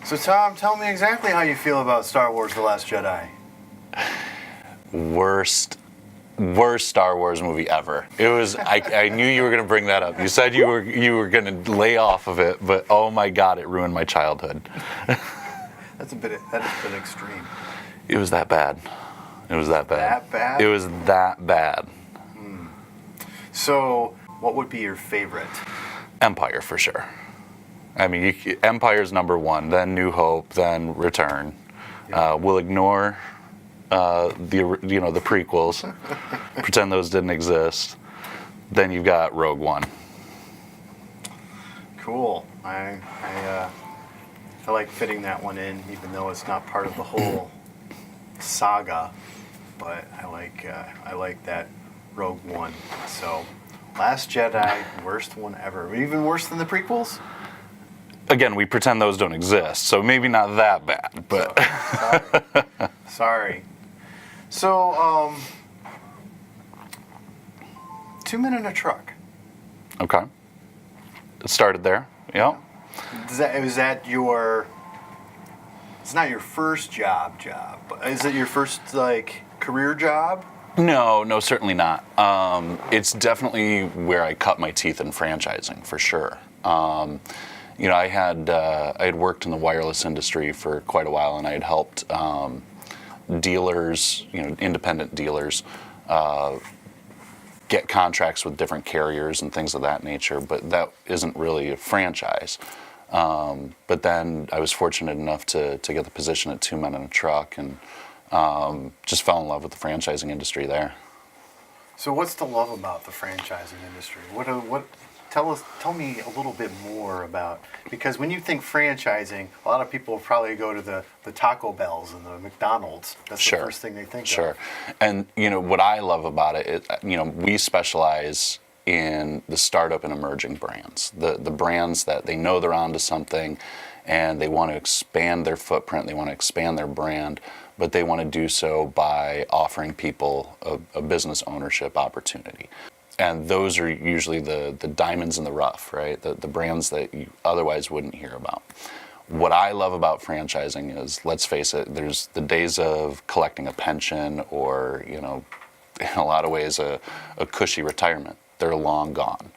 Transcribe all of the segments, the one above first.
So Tom, tell me exactly how you feel about Star Wars: The Last Jedi. Worst Star Wars movie ever. It was. I knew you were going to bring that up. You said you were going to lay off of it, but oh my God, it ruined my childhood. That is a bit extreme. It was that bad. It was that bad. That bad? It was that bad. So, what would be your favorite? Empire for sure. I mean, Empire's number one, then New Hope, then Return. Yeah. We'll ignore the prequels, pretend those didn't exist. Then you've got Rogue One. Cool. I like fitting that one in, even though it's not part of the whole saga. But I like that Rogue One. So, Last Jedi, worst one ever. Even worse than the prequels? Again, we pretend those don't exist, so maybe not that bad, but... Sorry. So, 2 Men in a Truck. Okay. It started there, yeah. Was that your... It's not your first job, but is it your first, career job? No, certainly not. It's definitely where I cut my teeth in franchising, for sure. I had worked in the wireless industry for quite a while, and I had helped dealers, independent dealers, get contracts with different carriers and things of that nature, but that isn't really a franchise. But then I was fortunate enough to get the position at 2 Men in a Truck, and just fell in love with the franchising industry there. So what's the love about the franchising industry? Tell me a little bit more about, because when you think franchising, a lot of people probably go to the Taco Bells and the McDonald's. That's the first thing they think of. Sure. And what I love about it is, we specialize in the startup and emerging brands, the brands that they know they're onto something, and they want to expand their footprint, they want to expand their brand, but they want to do so by offering people a business ownership opportunity. And those are usually the diamonds in the rough, right? The brands that you otherwise wouldn't hear about. What I love about franchising is, let's face it, there's the days of collecting a pension or, in a lot of ways, a cushy retirement. They're long gone.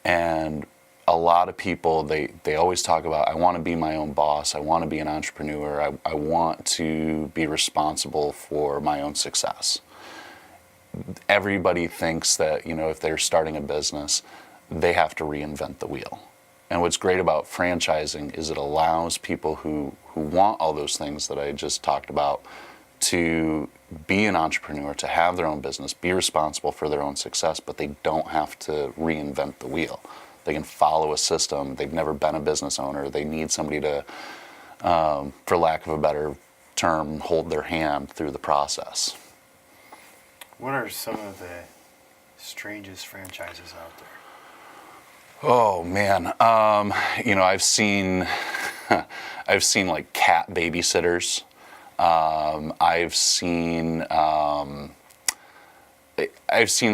And a lot of people, they always talk about, I want to be my own boss, I want to be an entrepreneur, I want to be responsible for my own success. Everybody thinks that, if they're starting a business, they have to reinvent the wheel. And what's great about franchising is it allows people who want all those things that I just talked about to be an entrepreneur, to have their own business, be responsible for their own success, but they don't have to reinvent the wheel. They can follow a system. They've never been a business owner. They need somebody to, for lack of a better term, hold their hand through the process. What are some of the strangest franchises out there? Oh man, I've seen like cat babysitters. I've seen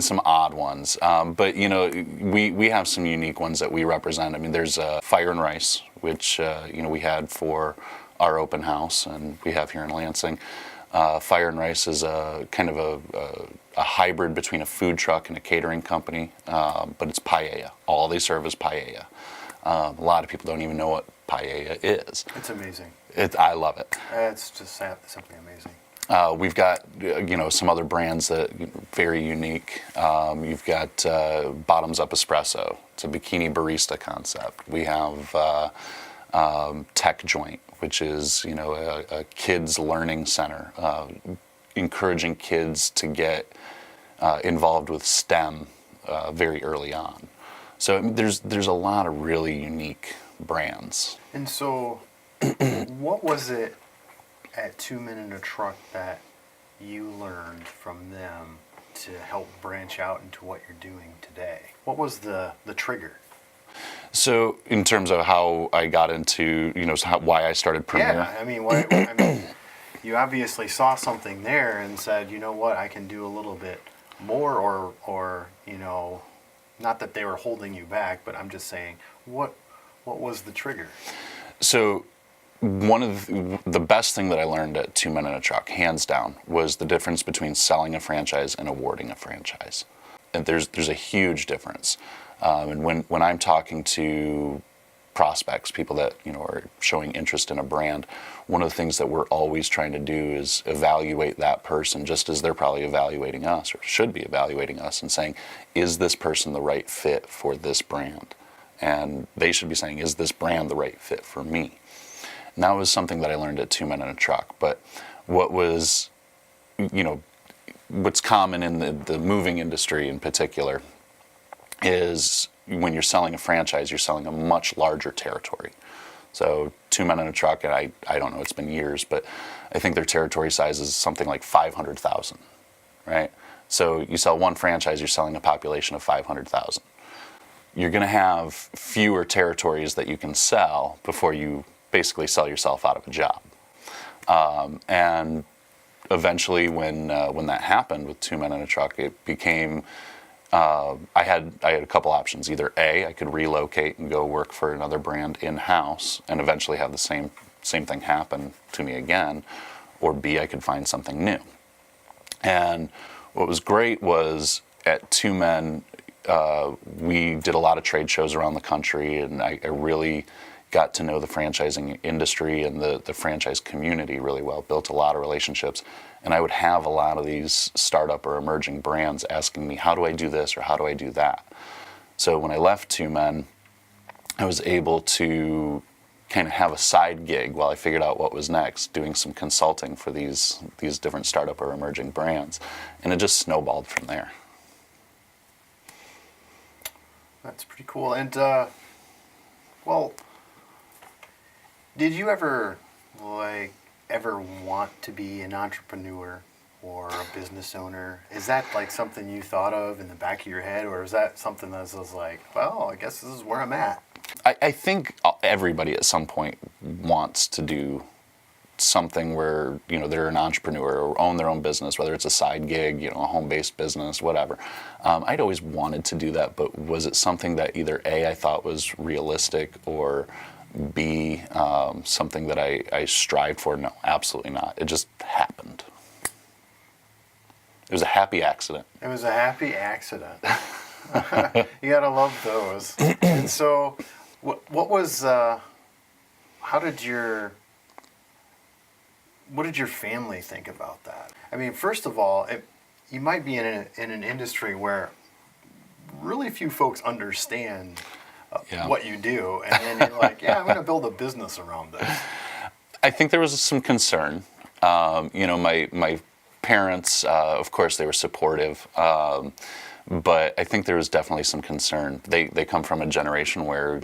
some odd ones, but we have some unique ones that we represent. I mean, there's Fire and Rice, which we had for our open house, and we have here in Lansing. Fire and Rice is a kind of a hybrid between a food truck and a catering company, but it's paella. All they serve is paella. A lot of people don't even know what paella is. It's amazing. I love it. It's just simply amazing. We've got some other brands that very unique. You've got Bottoms Up Espresso. It's a bikini barista concept. We have Tech Joint, which is a kids learning center, encouraging kids to get involved with STEM very early on. So there's a lot of really unique brands. And so, what was it at 2 Men in a Truck that you learned from them to help branch out into what you're doing today? What was the trigger? So, in terms of how I got into, why I started Premiere. Yeah, I mean, you obviously saw something there and said, you know what, I can do a little bit more, or not that they were holding you back, but I'm just saying, what was the trigger? So, one of the best thing that I learned at Two Men in a Truck, hands down, was the difference between selling a franchise and awarding a franchise. And there's a huge difference. And when I'm talking to prospects, people that are showing interest in a brand, one of the things that we're always trying to do is evaluate that person, just as they're probably evaluating us, or should be evaluating us, and saying, is this person the right fit for this brand? And they should be saying, is this brand the right fit for me? And that was something that I learned at Two Men in a Truck. But what was, what's common in the moving industry in particular is when you're selling a franchise, you're selling a much larger territory. So Two Men in a Truck, and I don't know, it's been years, but I think their territory size is something like 500,000, right? So you sell one franchise, you're selling a population of 500,000. You're going to have fewer territories that you can sell before you basically sell yourself out of a job. And eventually, when that happened with Two Men in a Truck, it became I had a couple options. Either A, I could relocate and go work for another brand in-house and eventually have the same thing happen to me again, or B, I could find something new. And what was great was at Two Men, we did a lot of trade shows around the country, and I really got to know the franchising industry and the franchise community really well, built a lot of relationships. And I would have a lot of these startup or emerging brands asking me, how do I do this or how do I do that? So when I left Two Men, I was able to kind of have a side gig while I figured out what was next, doing some consulting for these different startup or emerging brands. And it just snowballed from there. That's pretty cool. And, well, did you ever want to be an entrepreneur or a business owner? Is that like something you thought of in the back of your head, or is that something that was like, well, I guess this is where I'm at? I think everybody at some point wants to do something where they're an entrepreneur or own their own business, whether it's a side gig, a home-based business, whatever. I'd always wanted to do that, but was it something that either A, I thought was realistic, or B, something that I strived for? No, absolutely not. It just happened. It was a happy accident. It was a happy accident. You gotta love those. And so, what did your family think about that? I mean, first of all, you might be in an industry where really few folks understand what you do, and then you're like, yeah, I'm going to build a business around this. I think there was some concern. My parents, of course, they were supportive, but I think there was definitely some concern. They come from a generation where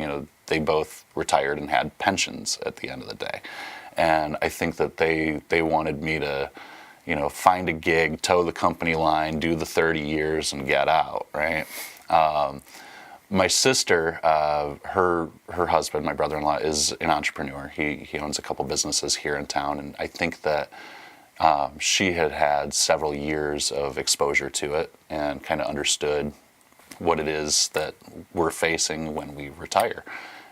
they both retired and had pensions at the end of the day, and I think that they wanted me to find a gig, toe the company line, do the 30 years, and get out, right? My sister, her husband, my brother-in-law, is an entrepreneur. He owns a couple businesses here in town, and I think that she had several years of exposure to it and kind of understood what it is that we're facing when we retire.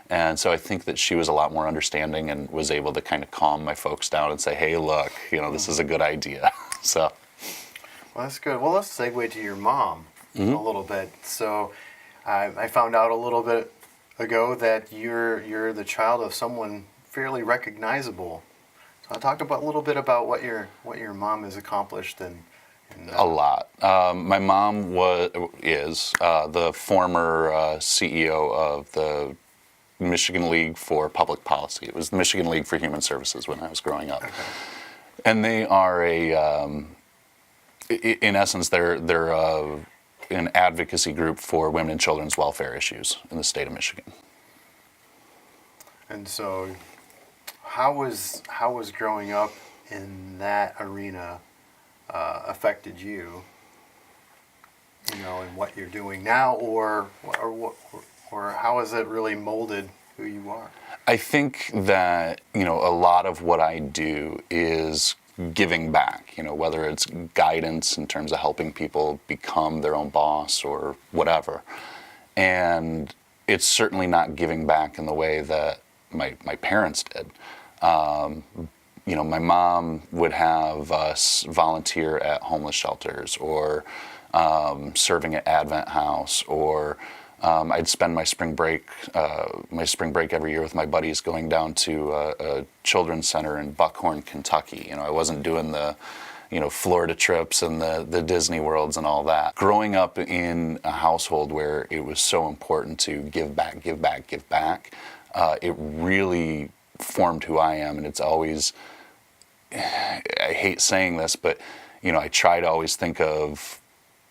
And so I think that she was a lot more understanding and was able to kind of calm my folks down and say, hey, look, this is a good idea. So. Well, that's good. Well, let's segue to your mom a little bit. So I found out a little bit ago that you're the child of someone fairly recognizable. So I'll talk a little bit about what your mom has accomplished and a lot. My mom is the former CEO of the Michigan League for Public Policy. It was the Michigan League for Human Services when I was growing up. Okay. And they are in essence, they're an advocacy group for women and children's welfare issues in the state of Michigan. And so, how was growing up in that arena affected you? In what you're doing now, or how has it really molded who you are? I think that a lot of what I do is giving back, whether it's guidance in terms of helping people become their own boss or whatever. And it's certainly not giving back in the way that my parents did. My mom would have us volunteer at homeless shelters or serving at Advent House, or I'd spend my spring break every year with my buddies going down to a children's center in Buckhorn, Kentucky. I wasn't doing the Florida trips and the Disney worlds and all that. Growing up in a household where it was so important to give back, give back, give back, it really formed who I am. And it's always, I hate saying this, but I try to always think of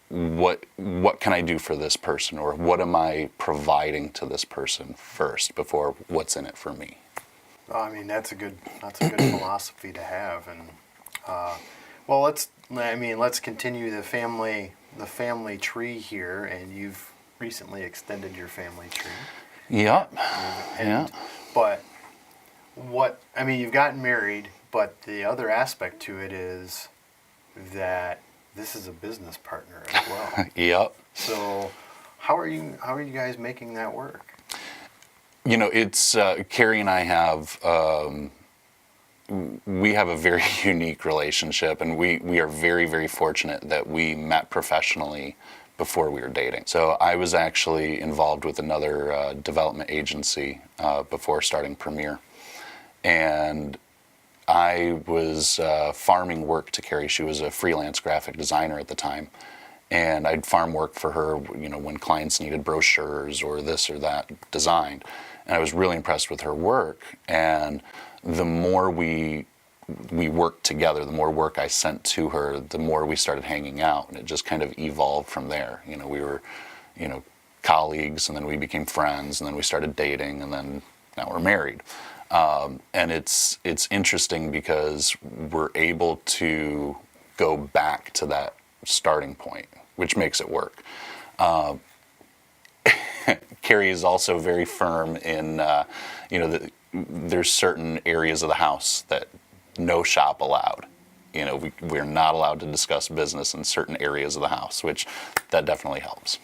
what can I do for this person, or what am I providing to this person first before what's in it for me. I mean, that's a good philosophy to have. And well, let's continue the family tree here. And you've recently extended your family tree. Yep. But you've gotten married, but the other aspect to it is that this is a business partner as well. Yep. So how are you guys making that work? It's Carrie and I have we have a very unique relationship, and we are very, very fortunate that we met professionally before we were dating. So I was actually involved with another development agency before starting Premiere, and I was farming work to Carrie. She was a freelance graphic designer at the time, and I'd farm work for her, when clients needed brochures or this or that designed. And I was really impressed with her work. And the more we worked together, the more work I sent to her, the more we started hanging out, and it just kind of evolved from there. We were, colleagues, and then we became friends, and then we started dating, and then now we're married. And it's interesting because we're able to go back to that starting point, which makes it work. Carrie is also very firm in, there's certain areas of the house that no shop allowed. We're not allowed to discuss business in certain areas of the house, which that definitely helps.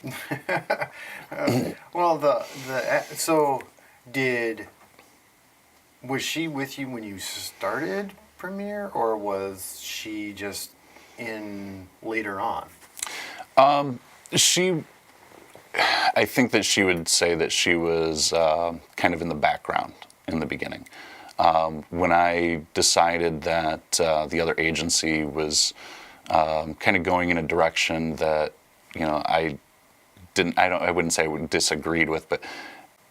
Well, was she with you when you started Premiere, or was she just in later on? I think that she would say that she was kind of in the background in the beginning. When I decided that the other agency was kind of going in a direction that I wouldn't say I disagreed with, but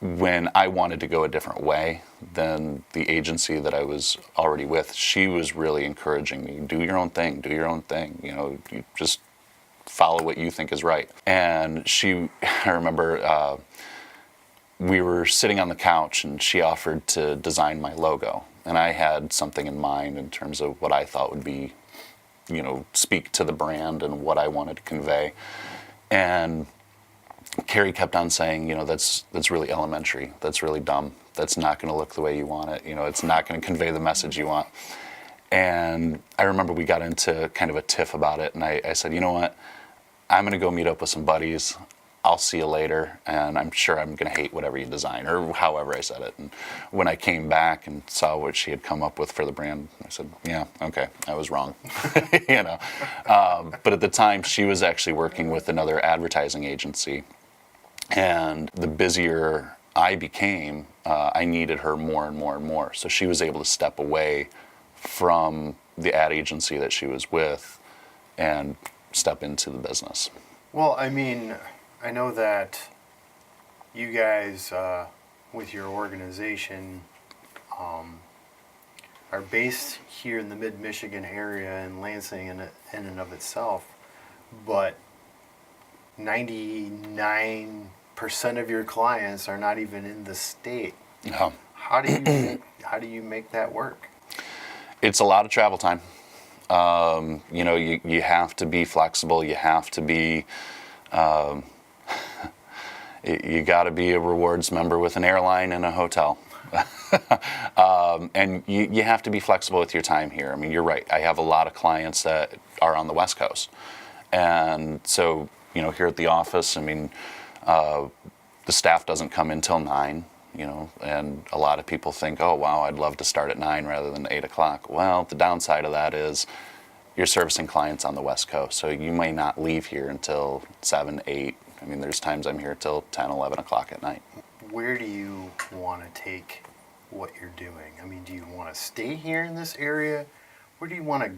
when I wanted to go a different way than the agency that I was already with, she was really encouraging me, do your own thing, you just follow what you think is right. And I remember we were sitting on the couch, and she offered to design my logo. And I had something in mind in terms of what I thought would be, speak to the brand and what I wanted to convey. And Carrie kept on saying, that's really elementary. That's really dumb. That's not going to look the way you want it. It's not going to convey the message you want. And I remember we got into kind of a tiff about it. And I said, you know what? I'm going to go meet up with some buddies. I'll see you later. And I'm sure I'm going to hate whatever you design, or however I said it. And when I came back and saw what she had come up with for the brand, I said, yeah, okay, I was wrong. But at the time, she was actually working with another advertising agency. And the busier I became, I needed her more and more and more. So she was able to step away from the ad agency that she was with and step into the business. Well, I know that you guys, with your organization, are based here in the mid-Michigan area in Lansing in and of itself, but 99% of your clients are not even in the state. No. How do you make that work? It's a lot of travel time. You have to be flexible. You have to be, you got to be a rewards member with an airline and a hotel. And you have to be flexible with your time here. You're right. I have a lot of clients that are on the West Coast. And so, here at the office, the staff doesn't come in till 9. and a lot of people think, oh, wow, I'd love to start at 9 rather than 8 o'clock. Well, the downside of that is you're servicing clients on the West Coast, so you may not leave here until 7, 8. I mean, there's times I'm here till 10, 11 o'clock at night. Where do you want to take what you're doing? I mean, do you want to stay here in this area? Where do you want to,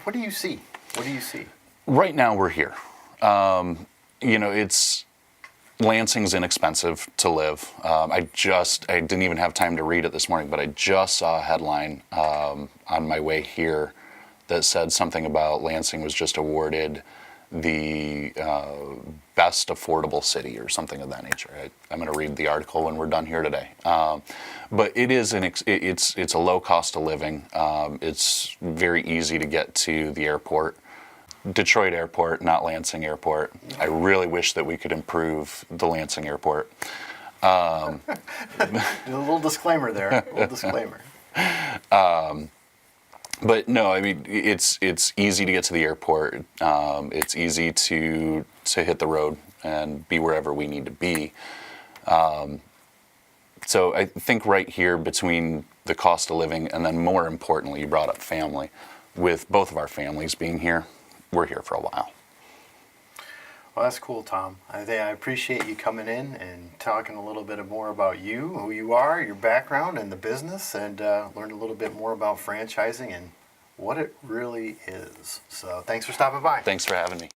what do you see? What do you see? Right now we're here. It's Lansing's inexpensive to live. I didn't even have time to read it this morning, but I just saw a headline on my way here that said something about Lansing was just awarded the best affordable city or something of that nature. I'm going to read the article when we're done here today. But it is it's a low cost of living. It's very easy to get to the airport. Detroit Airport, not Lansing Airport. I really wish that we could improve the Lansing Airport. A little disclaimer there. A little disclaimer. But no, I mean it's easy to get to the airport. It's easy to hit the road and be wherever we need to be. So I think right here between the cost of living and then more importantly, you brought up family. With both of our families being here, we're here for a while. Well, that's cool, Tom. I appreciate you coming in and talking a little bit more about you, who you are, your background, and the business, and learn a little bit more about franchising and what it really is. So thanks for stopping by. Thanks for having me.